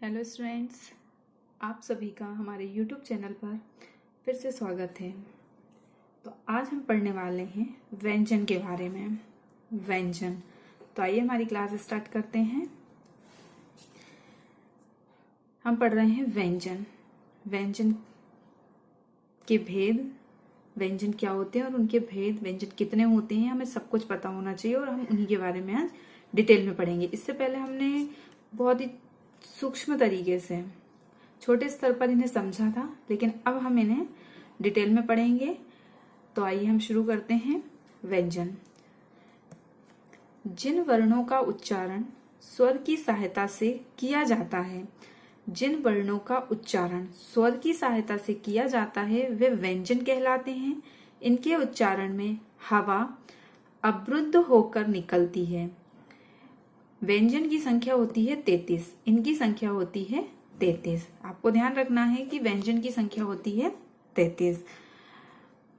Hello students, आप सभी का हमारे यूट्यूब चैनल पर फिर से स्वागत है। तो आज हम पढ़ने वाले हैं व्यंजन के बारे में। व्यंजन, तो आइए हमारी क्लास स्टार्ट करते हैं। हम पढ़ रहे हैं व्यंजन। व्यंजन के भेद, व्यंजन क्या होते हैं और उनके भेद, व्यंजन कितने होते हैं, हमें सब कुछ पता होना चाहिए और हम उन्हीं के बारे में आज डिटेल में पढ़ेंगे। इससे पहले हमने बहुत ही सूक्ष्म तरीके से छोटे स्तर पर इन्हें समझा था, लेकिन अब हम इन्हें डिटेल में पढ़ेंगे। तो आइए हम शुरू करते हैं। व्यंजन, जिन वर्णों का उच्चारण स्वर की सहायता से किया जाता है, जिन वर्णों का उच्चारण स्वर की सहायता से किया जाता है वे व्यंजन कहलाते हैं। इनके उच्चारण में हवा अवरुद्ध होकर निकलती है। व्यंजन की संख्या होती है 33, इनकी संख्या होती है 33। आपको ध्यान रखना है कि व्यंजन की संख्या होती है 33।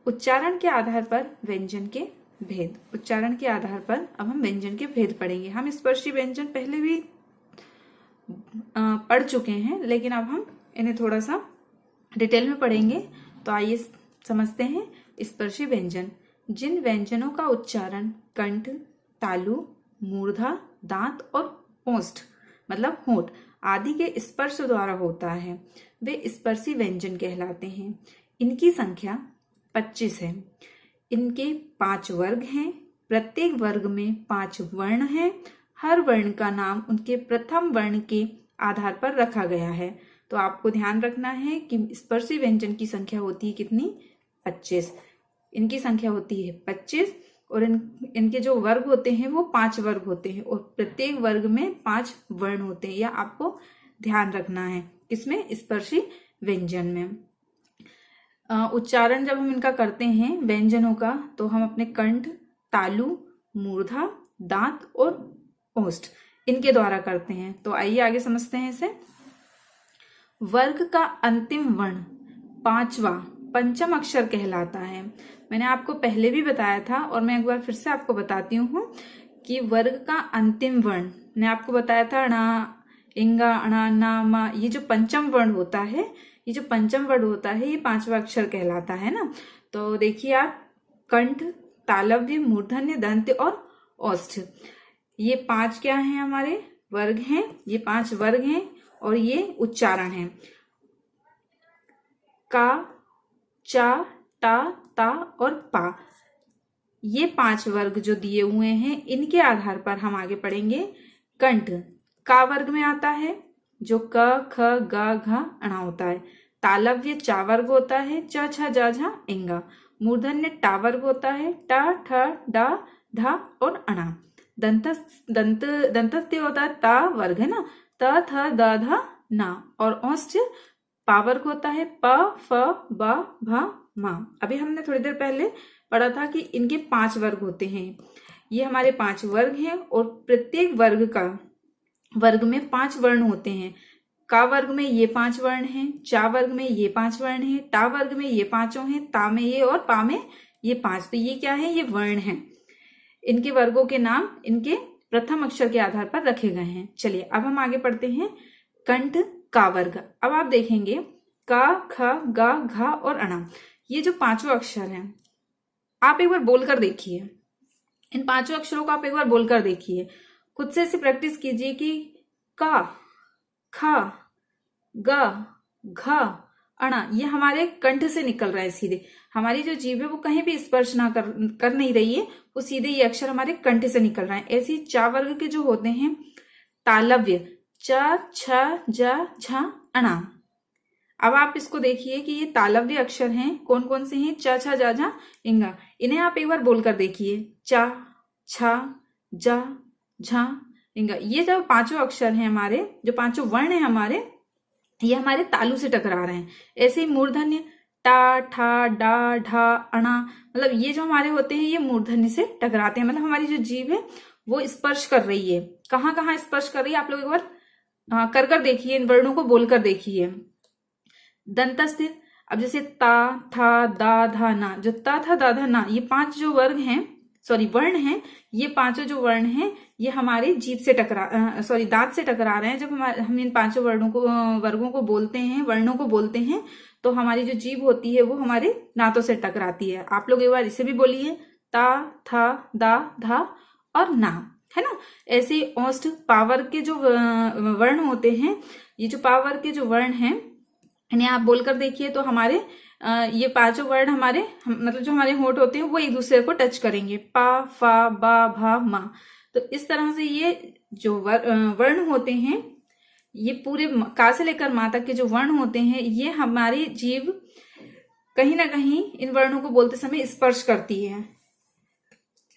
उच्चारण के आधार पर व्यंजन के भेद, उच्चारण के आधार पर अब हम व्यंजन के भेद पढ़ेंगे। हम स्पर्शी व्यंजन पहले भी पढ़ चुके हैं, लेकिन अब हम इन्हें थोड़ा सा डिटेल में पढ़ेंगे। तो आइए समझते हैं स्पर्शी व्यंजन। जिन व्यंजनों का उच्चारण कंठ, तालु, मूर्धा, दांत और ओष्ठ मतलब होंठ आदि के स्पर्श द्वारा होता है, वे स्पर्शी व्यंजन कहलाते हैं। इनकी संख्या 25 है। इनके 5 वर्ग हैं। प्रत्येक वर्ग में 5 वर्ण हैं। हर वर्ण का नाम उनके प्रथम वर्ण के आधार पर रखा गया है। तो आपको ध्यान रखना है कि स्पर्शी व्यंजन की संख्या होती है कितनी? 25। इनकी संख्या होती है 25 और इनके जो वर्ग होते हैं वो 5 वर्ग होते हैं और प्रत्येक वर्ग में 5 वर्ण होते हैं। यह आपको ध्यान रखना है किसमें? स्पर्शी व्यंजन में। उच्चारण जब हम इनका करते हैं व्यंजनों का, तो हम अपने कंठ, तालु, मूर्धा, दांत और ओष्ठ इनके द्वारा करते हैं। तो आइए आगे समझते हैं इसे। वर्ग का अंतिम वर्ण 5वां पंचम अक्षर कहलाता है। मैंने आपको पहले भी बताया था और मैं एक बार फिर से आपको बताती हूँ कि वर्ग का अंतिम वर्ण, मैंने आपको बताया था णा, इंगा, अणा, ना, मा, ये जो पंचम वर्ण होता है, ये जो पंचम वर्ण होता है, ये 5वां अक्षर कहलाता है ना। तो देखिए आप, कंठ, तालव्य, मूर्धन्य, दंत और ओष्ठ, ये 5 क्या हैं? हमारे वर्ग हैं। ये 5 वर्ग हैं और ये उच्चारण है। का, चा, टा, ता और पा, ये 5 वर्ग जो दिए हुए हैं, इनके आधार पर हम आगे पढ़ेंगे। कंठ का वर्ग में आता है, जो क, ख, ग, घ, अणा होता है। तालव्य चा वर्ग होता है, च, छ, ज, झ, इंगा। मूर्धन्य टा वर्ग होता है, ट, ठ, ड, ढ और अणा। दंतस्थ्य होता है, ता वर्ग है ना, त, थ, द, ध, ना। और ओष्ठ पा वर्ग होता है, प, फ, ब, भ, म। अभी हमने थोड़ी देर पहले पढ़ा था कि इनके 5 वर्ग होते हैं। ये हमारे 5 वर्ग हैं और प्रत्येक वर्ग में 5 वर्ण होते हैं। का वर्ग में ये 5 वर्ण हैं, चा वर्ग में ये 5 वर्ण हैं, टा वर्ग में ये 5 हैं, ता में ये और पा में ये 5। तो ये क्या है? ये वर्ण है। इनके वर्गों के नाम इनके प्रथम अक्षर के आधार पर रखे गए हैं। चलिए अब हम आगे पढ़ते हैं। कंठ का वर्ग। अब आप देखेंगे का, ख, ग, घ और अणा, ये जो 5 अक्षर हैं, आप एक बार बोलकर देखिए। इन 5 अक्षरों को आप एक बार बोलकर देखिए। खुद से ऐसे प्रैक्टिस कीजिए कि का, ख, ग, घ, अणा, ये हमारे कंठ से निकल रहा है सीधे। हमारी जो जीभ है वो कहीं भी स्पर्श ना कर नहीं रही है, वो सीधे ये अक्षर हमारे कंठ से निकल रहा है। ऐसे ही चा वर्ग के जो होते हैं, तालव्य च, छ, ज, झ, अणा। अब आप इसको देखिए कि ये तालव्य अक्षर हैं। कौन कौन से हैं? च, छ, ज, झ, इंगा। इन्हें आप एक बार बोलकर देखिए। च, छ, ज, झ, इंगा। ये जो 5 अक्षर हैं हमारे, जो 5 वर्ण हैं हमारे, ये हमारे तालु से टकरा रहे हैं। ऐसे ही मूर्धन्य टा, ठा, डा, ढा, अणा, मतलब ये जो हमारे होते हैं ये मूर्धन्य से टकराते हैं। मतलब हमारी जो जीभ है वो स्पर्श कर रही है। कहाँ कहाँ स्पर्श कर रही है? आप लोग एक बार कर देखिए, इन वर्णों को बोलकर देखिए। दंतस्थ, अब जैसे ता, था, दा, धा, ना, जो ता, था, दा, धा, ना, ये 5 जो वर्ग हैं सॉरी वर्ण हैं, ये पांचों जो वर्ण हैं ये हमारे जीभ से दांत से टकरा रहे हैं। जब हम इन पांचों वर्गों को बोलते हैं, वर्णों को बोलते हैं, तो हमारी जो जीभ होती है वो हमारे दांतों से टकराती है। आप लोग एक बार इसे भी बोलिए, ता, था, दा, धा और ना, है ना। ऐसे ओष्ठ पावर के जो वर्ण होते हैं, ये जो पावर के जो वर्ण हैं इन्हें आप बोलकर देखिए तो हमारे ये पांचों वर्ण हमारे मतलब जो हमारे होंठ होते हैं वो एक दूसरे को टच करेंगे, पा, फा, बा, भा, मा। तो इस तरह से ये जो वर्ण होते हैं, ये पूरे का से लेकर मा तक के जो वर्ण होते हैं, ये हमारी जीभ कहीं ना कहीं इन वर्णों को बोलते समय स्पर्श करती है।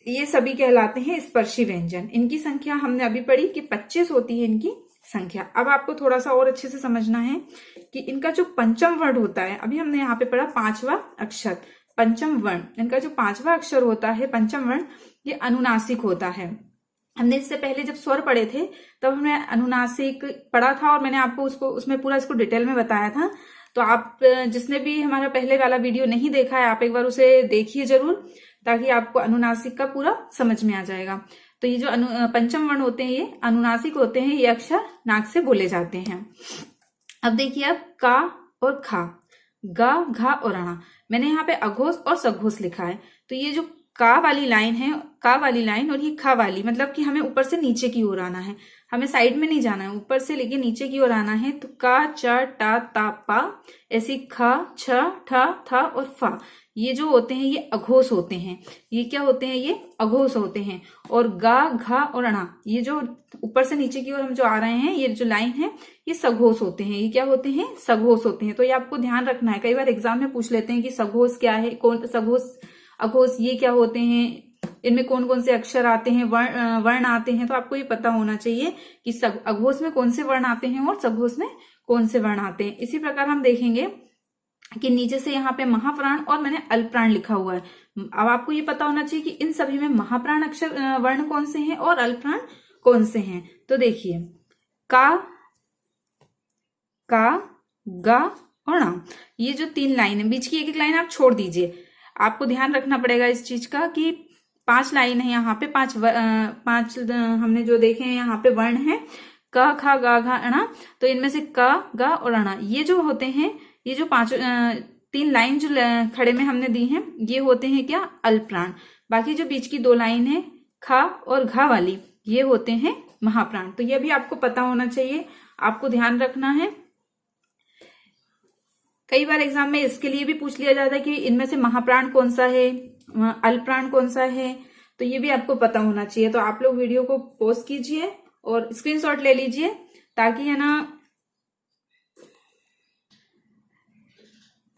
ये सभी कहलाते हैं स्पर्शी व्यंजन। इनकी संख्या हमने अभी पढ़ी कि 25 होती है इनकी संख्या। अब आपको थोड़ा सा और अच्छे से समझना है कि इनका जो पंचम वर्ण होता है, अभी हमने यहाँ पे पढ़ा पांचवा अक्षर, पंचम वर्ण, इनका जो पांचवा अक्षर होता है पंचम वर्ण, ये अनुनासिक होता है। हमने इससे पहले जब स्वर पढ़े थे तब हमने अनुनासिक पढ़ा था और मैंने आपको उसमें पूरा इसको डिटेल में बताया था। तो आप जिसने भी हमारा पहले वाला वीडियो नहीं देखा है, आप एक बार उसे देखिए जरूर, ताकि आपको अनुनासिक का पूरा समझ में आ जाएगा। तो ये जो पंचम वर्ण होते हैं ये अनुनासिक होते हैं, ये अक्षर नाक से बोले जाते हैं। अब देखिए, अब का और खा, गा, घा और अणा, मैंने यहाँ पे अघोष और सघोष लिखा है। तो ये जो का वाली लाइन है, का वाली लाइन, और ये खा वाली, मतलब कि हमें ऊपर से नीचे की ओर आना है, हमें साइड में नहीं जाना है, ऊपर से लेके नीचे की ओर आना है। तो का, च, टा, ता, पा, ऐसी खा, छ, ठा, था और फा, ये जो होते हैं ये अघोष होते हैं। ये क्या होते हैं? ये अघोष होते हैं। और गा, घा और अणा, ये जो ऊपर से नीचे की ओर हम जो आ रहे हैं, ये जो लाइन है, ये सघोष होते हैं। ये क्या होते हैं? सघोष होते हैं। तो ये आपको ध्यान रखना है। कई बार एग्जाम में पूछ लेते हैं कि सघोष क्या है, कौन सघोष, अघोष ये क्या होते हैं, इनमें कौन कौन से अक्षर आते हैं, वर्ण आते हैं। तो आपको ये पता होना चाहिए कि अघोष में कौन से वर्ण आते हैं और सघोष में कौन से वर्ण आते हैं। इसी प्रकार हम देखेंगे कि नीचे से यहाँ पे महाप्राण और मैंने अल्पप्राण लिखा हुआ है। अब आपको ये पता होना चाहिए कि इन सभी में महाप्राण अक्षर वर्ण कौन से हैं और अल्पप्राण कौन से हैं। तो देखिए, का, गा और ना, ये जो तीन लाइन है, बीच की एक एक लाइन आप छोड़ दीजिए। आपको ध्यान रखना पड़ेगा इस चीज का कि 5 लाइन है यहाँ पे, पांच हमने जो देखे हैं यहाँ पे वर्ण है, क, खा, गा, घा, अणा। तो इनमें से क, गा और अणा, ये जो होते हैं, ये जो 3 लाइन जो खड़े में हमने दी हैं, ये होते हैं क्या? अल्पप्राण। बाकी जो बीच की 2 लाइन है, खा और घा वाली, ये होते हैं महाप्राण। तो ये भी आपको पता होना चाहिए, आपको ध्यान रखना है। कई बार एग्जाम में इसके लिए भी पूछ लिया जाता है कि इनमें से महाप्राण कौन सा है, अल्पप्राण कौन सा है। तो ये भी आपको पता होना चाहिए। तो आप लोग वीडियो को पॉज कीजिए और स्क्रीनशॉट ले लीजिए, ताकि है ना,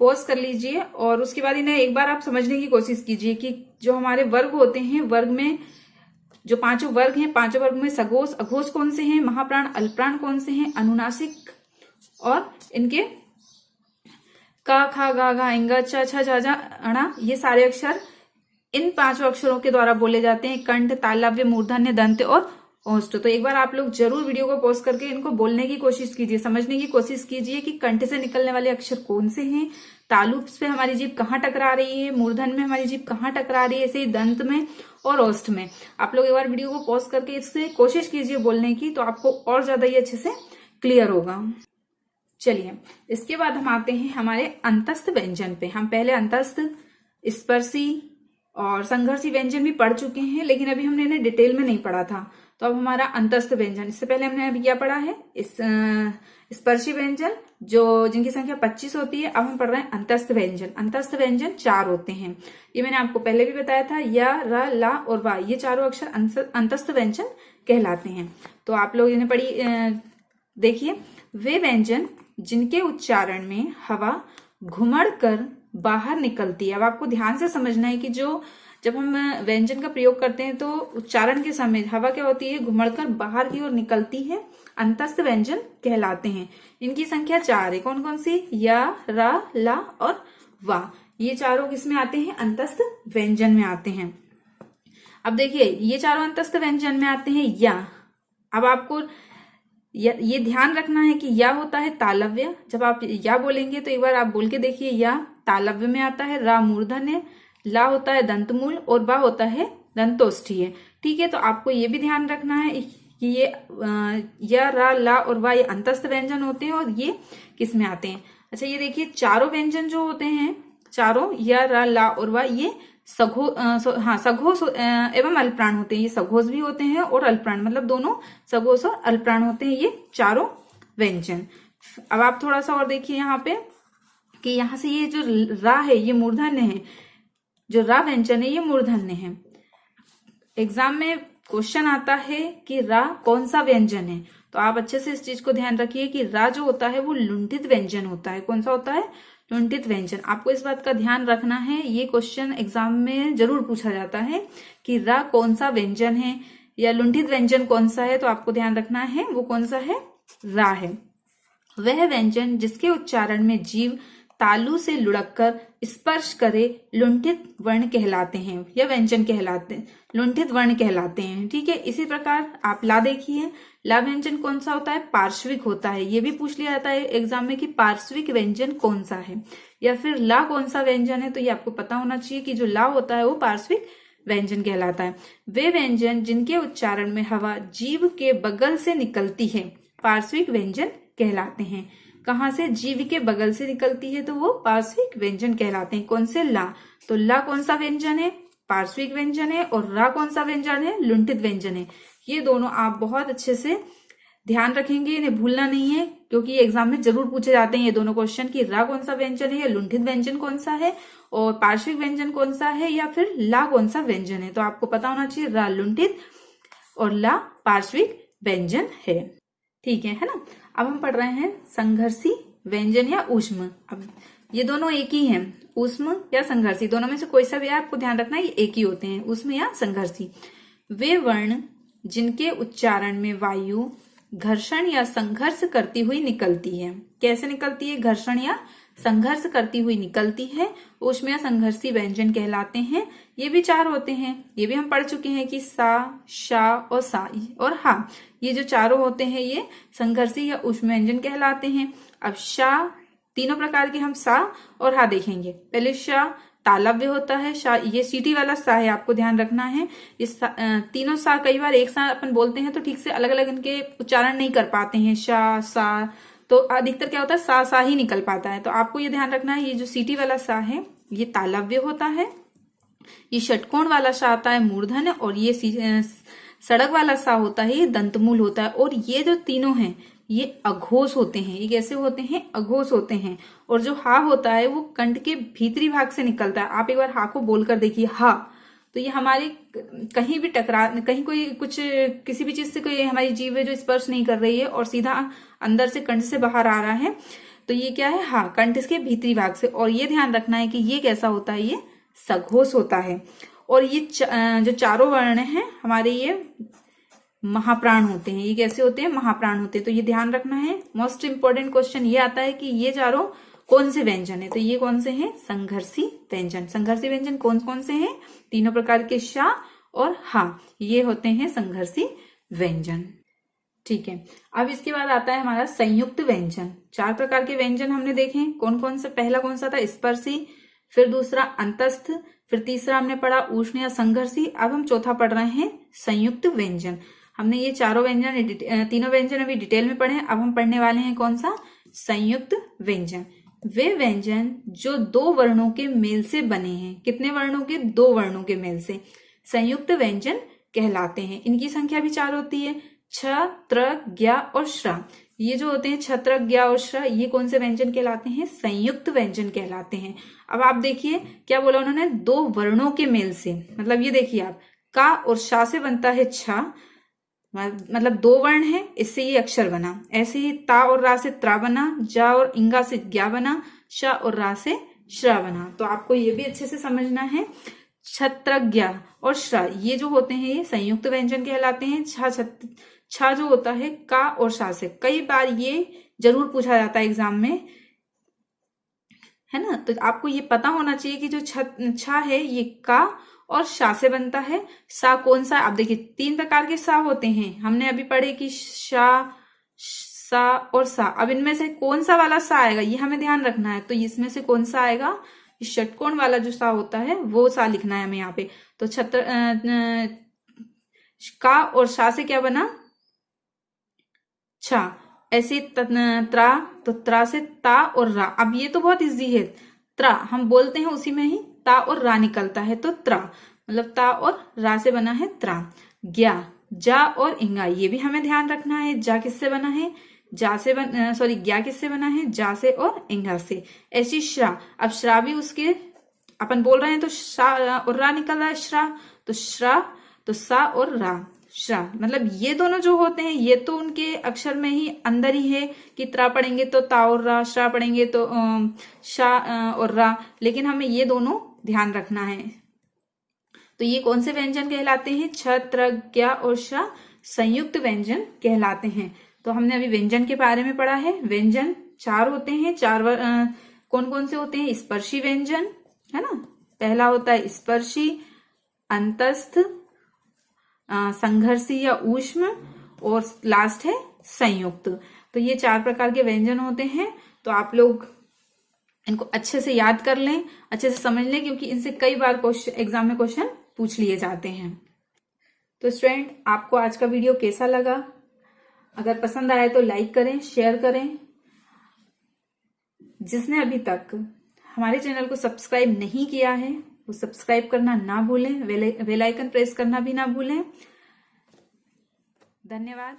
पॉज कर लीजिए और उसके बाद इन्हें एक बार आप समझने की कोशिश कीजिए कि जो हमारे वर्ग होते हैं, वर्ग में जो 5 वर्ग हैं, 5 वर्ग में सघोष, अघोष कौन से हैं, महाप्राण, अल्पप्राण कौन से हैं, अनुनासिक और इनके का, खा, गा, घा, इंगा, च, छ, जा, जा, अणा, ये सारे अक्षर इन 5 अक्षरों के द्वारा बोले जाते हैं। कंठ, तालव्य, मूर्धन्य, दंत और ओष्ठ। तो एक बार आप लोग जरूर वीडियो को पॉज करके इनको बोलने की कोशिश कीजिए, समझने की कोशिश कीजिए कि कंठ से निकलने वाले अक्षर कौन से हैं, तालु पे हमारी जीभ कहाँ टकरा रही है, मूर्धन में हमारी जीभ कहाँ टकरा रही है, ऐसे ही दंत में और ओष्ठ में। आप लोग एक बार वीडियो को पॉज करके इससे कोशिश कीजिए बोलने की, तो आपको और ज्यादा ये अच्छे से क्लियर होगा। चलिए, इसके बाद हम आते हैं हमारे अंतस्थ व्यंजन पे। हम पहले अंतस्थ, स्पर्शी और संघर्षी व्यंजन भी पढ़ चुके हैं, लेकिन अभी हमने इन्हें डिटेल में नहीं पढ़ा था। तो अब हमारा अंतस्थ व्यंजन, इससे पहले हमने अभी क्या पढ़ा है, इस स्पर्शी व्यंजन जो जिनकी संख्या 25 होती है। अब हम पढ़ रहे हैं अंतस्थ व्यंजन। अंतस्थ व्यंजन 4 होते हैं, ये मैंने आपको पहले भी बताया था। या, र, ला और वा, ये चारों अक्षर अंतस्थ व्यंजन कहलाते हैं। तो आप लोग इन्हें पढ़ी देखिए, वे व्यंजन जिनके उच्चारण में हवा घुमड़ कर बाहर निकलती है। अब आपको ध्यान से समझना है कि जब हम व्यंजन का प्रयोग करते हैं तो उच्चारण के समय हवा क्या होती है, घुमड़कर बाहर की ओर निकलती है, अंतस्थ व्यंजन कहलाते हैं। इनकी संख्या 4 है। कौन कौन सी? या, रा, ला और वा, ये चारों किसमें आते हैं? अंतस्थ व्यंजन में आते हैं। अब देखिए, ये चारों अंतस्थ व्यंजन में आते हैं। या, अब आपको ये ध्यान रखना है कि या होता है तालव्य। जब आप या बोलेंगे तो एक बार आप बोल के देखिए, या तालव्य में आता है, रा मूर्धन्य, ला होता है दंतमूल और बा होता है दंतोष्ठी है। ठीक है, तो आपको ये भी ध्यान रखना है कि ये या, रा, ला और वा ये अंतस्थ व्यंजन होते हैं और ये किस में आते हैं। अच्छा, ये देखिए चारों व्यंजन जो होते हैं, चारों या, रा, ला और वा ये सघोष एवं अल्पप्राण होते हैं। ये सघोष भी होते हैं और अल्पप्राण, मतलब दोनों सघोष और अल्पप्राण होते हैं ये चारों व्यंजन। अब आप थोड़ा सा और देखिए यहाँ पे कि यहाँ से ये जो रा है ये मूर्धन्य है, जो रा व्यंजन है ये मूर्धन्य है। एग्जाम में क्वेश्चन आता है कि रा कौन सा व्यंजन है, तो आप अच्छे से इस चीज को ध्यान रखिए कि रा जो होता है वो लुंठित व्यंजन होता है। कौन सा होता है? लुंठित व्यंजन। आपको इस बात का ध्यान रखना है, ये क्वेश्चन एग्जाम में जरूर पूछा जाता है कि रा कौन सा व्यंजन है या लुंठित व्यंजन कौन सा है, तो आपको ध्यान रखना है वो कौन सा है, रा है। वह व्यंजन जिसके उच्चारण में जीव तालु से लुढ़ककर स्पर्श करे लुंठित वर्ण कहलाते हैं या व्यंजन कहलाते हैं, लुंठित वर्ण कहलाते हैं। ठीक है, इसी प्रकार आप ला देखिए, ला व्यंजन कौन सा होता है? पार्श्विक होता है। ये भी पूछ लिया जाता है एग्जाम में कि पार्श्विक व्यंजन कौन सा है, या फिर ला कौन सा व्यंजन है, तो ये आपको पता होना चाहिए कि जो ला होता है वो पार्श्विक व्यंजन कहलाता है। वे व्यंजन जिनके उच्चारण में हवा जीभ के बगल से निकलती है पार्श्विक व्यंजन कहलाते हैं। कहाँ से? जीभ के बगल से निकलती है तो वो पार्श्विक व्यंजन कहलाते हैं। कौन से? ला। तो ला कौन सा व्यंजन है? पार्श्विक व्यंजन है। और रा कौन सा व्यंजन है? लुंठित व्यंजन है। ये दोनों आप बहुत अच्छे से ध्यान रखेंगे, इन्हें भूलना नहीं है, क्योंकि एग्जाम में जरूर पूछे जाते हैं ये दोनों क्वेश्चन कि रा कौन सा व्यंजन है या लुंठित व्यंजन कौन सा है, और पार्श्विक व्यंजन कौन सा है, या फिर ला कौन सा व्यंजन है। तो आपको पता होना चाहिए रा लुंठित और ला पार्श्विक व्यंजन है। ठीक है ना। अब हम पढ़ रहे हैं संघर्षी व्यंजन या ऊष्म। अब ये दोनों एक ही हैं, ऊष्म या संघर्षी, दोनों में से कोई सा भी है आपको ध्यान रखना है, ये एक ही होते हैं, ऊष्म या संघर्षी। वे वर्ण जिनके उच्चारण में वायु घर्षण या संघर्ष करती हुई निकलती है। कैसे निकलती है? घर्षण या संघर्ष करती हुई निकलती है, ऊष्म या संघर्षी व्यंजन कहलाते हैं। ये भी चार होते हैं, ये भी हम पढ़ चुके हैं कि सा, शा और सा और हा, ये जो चारों होते हैं ये संघर्षी या ऊष्म व्यंजन कहलाते हैं। अब शा, तीनों प्रकार के हम सा और हा देखेंगे। पहले शा तालव्य होता है, शा ये सीटी वाला सा है, आपको ध्यान रखना है। इस तीनों सा कई बार एक साथ अपन बोलते हैं तो ठीक से अलग अलग इनके उच्चारण नहीं कर पाते हैं, शा सा, तो अधिकतर क्या होता है सा ही निकल पाता है। तो आपको ये ध्यान रखना है, ये जो सीटी वाला सा है ये तालव्य होता है, ये षटकोण वाला सा आता है मूर्धन्य, और ये सड़क वाला सा होता है ये दंतमूल होता है। और ये जो तीनों हैं ये अघोष होते हैं। ये कैसे होते हैं? अघोष होते हैं। और जो हा होता है वो कंठ के भीतरी भाग से निकलता है। आप एक बार हा को बोलकर देखिए, हा, तो ये हमारे कहीं भी कहीं कोई कुछ किसी भी चीज से कोई हमारी जीभ है जो स्पर्श नहीं कर रही है और सीधा अंदर से कंठ से बाहर आ रहा है, तो ये क्या है? हा, कंठ के भीतरी भाग से। और ये ध्यान रखना है कि ये कैसा होता है? ये सघोष होता है। और ये जो चारों वर्ण हैं हमारे ये महाप्राण होते हैं। ये कैसे होते हैं? महाप्राण होते हैं। तो ये ध्यान रखना है। मोस्ट इंपोर्टेंट क्वेश्चन ये आता है कि ये चारों कौन से व्यंजन है, तो ये कौन से हैं? संघर्षी व्यंजन। संघर्षी व्यंजन कौन कौन से हैं? तीनों प्रकार के शा और हा, ये होते हैं संघर्षी व्यंजन। ठीक है, अब इसके बाद आता है हमारा संयुक्त व्यंजन। चार प्रकार के व्यंजन हमने देखे, कौन कौन सा? पहला कौन सा था? स्पर्शी, फिर दूसरा अंतस्थ, फिर तीसरा हमने पढ़ा उष्ण या संघर्षी। अब हम चौथा पढ़ रहे हैं संयुक्त व्यंजन। हमने ये चारों व्यंजन, तीनों व्यंजन अभी डिटेल में पढ़े, अब हम पढ़ने वाले हैं कौन सा? संयुक्त व्यंजन। वे व्यंजन जो दो वर्णों के मेल से बने हैं। कितने वर्णों के? दो वर्णों के मेल से संयुक्त व्यंजन कहलाते हैं। इनकी संख्या भी चार होती है, छ, त्र, ज्ञ और श्र। ये जो होते हैं छ, त्र, ज्ञ और श्र, ये कौन से व्यंजन कहलाते हैं? संयुक्त व्यंजन कहलाते हैं। अब आप देखिए क्या बोला उन्होंने? दो वर्णों के मेल से, मतलब ये देखिए आप, का और शा से बनता है छ, मतलब दो वर्ण है, इससे ये अक्षर बना। ऐसे ही ता और रा से त्रा बना, जा और इंगा से ज्ञा बना, श और रा से श्र बना। तो आपको ये भी अच्छे से समझना है। छत्रज्ञ और श्र ये जो होते हैं ये संयुक्त व्यंजन कहलाते हैं। छा जो होता है का और शा से, कई बार ये जरूर पूछा जाता है एग्जाम में, है ना। तो आपको ये पता होना चाहिए कि जो छा है ये का और शा से बनता है। सा कौन सा? आप देखिए तीन प्रकार के सा होते हैं, हमने अभी पढ़े कि शा, सा और सा। अब इनमें से कौन सा वाला सा आएगा ये हमें ध्यान रखना है। तो इसमें से कौन सा आएगा? षटकोण वाला जो सा होता है वो सा लिखना है हमें यहाँ पे। तो का और शा से क्या बना, छा। ऐसे त्रा, तो त्रा से ता और रा। अब ये तो बहुत इजी है, त्रा हम बोलते हैं उसी में ही ता और रा निकलता है, तो त्रा मतलब ता और रा से बना है त्रा। ज्ञा, जा और इंगा, ये भी हमें ध्यान रखना है। जा किससे बना है, जा से सॉरी ज्ञा किससे बना है, जा से और इंगा से। ऐसी श्रा, अब श्रा भी उसके अपन बोल रहे हैं तो शा और रा निकल रहा है, श्रा, तो श्रा, तो सा और रा, श्रा। मतलब ये दोनों जो होते हैं ये तो उनके अक्षर में ही अंदर ही है कि त्रा पढ़ेंगे तो ता और रा, श्रा पढ़ेंगे तो शा और रा, लेकिन हमें ये दोनों ध्यान रखना है। तो ये कौन से व्यंजन कहलाते हैं, छ, त्र, ज्ञा और शा संयुक्त व्यंजन कहलाते हैं। तो हमने अभी व्यंजन के बारे में पढ़ा है। व्यंजन 4 होते हैं, 4 कौन कौन से होते हैं, स्पर्शी व्यंजन है ना, पहला होता है स्पर्शी, अंतस्थ, संघर्षी या ऊष्म, और लास्ट है संयुक्त। तो ये 4 प्रकार के व्यंजन होते हैं। तो आप लोग इनको अच्छे से याद कर लें, अच्छे से समझ लें, क्योंकि इनसे कई बार एग्जाम में क्वेश्चन पूछ लिए जाते हैं। तो स्टूडेंट, आपको आज का वीडियो कैसा लगा? अगर पसंद आया तो लाइक करें, शेयर करें। जिसने अभी तक हमारे चैनल को सब्सक्राइब नहीं किया है वो सब्सक्राइब करना ना भूलें, बेल आइकन प्रेस करना भी ना भूलें। धन्यवाद।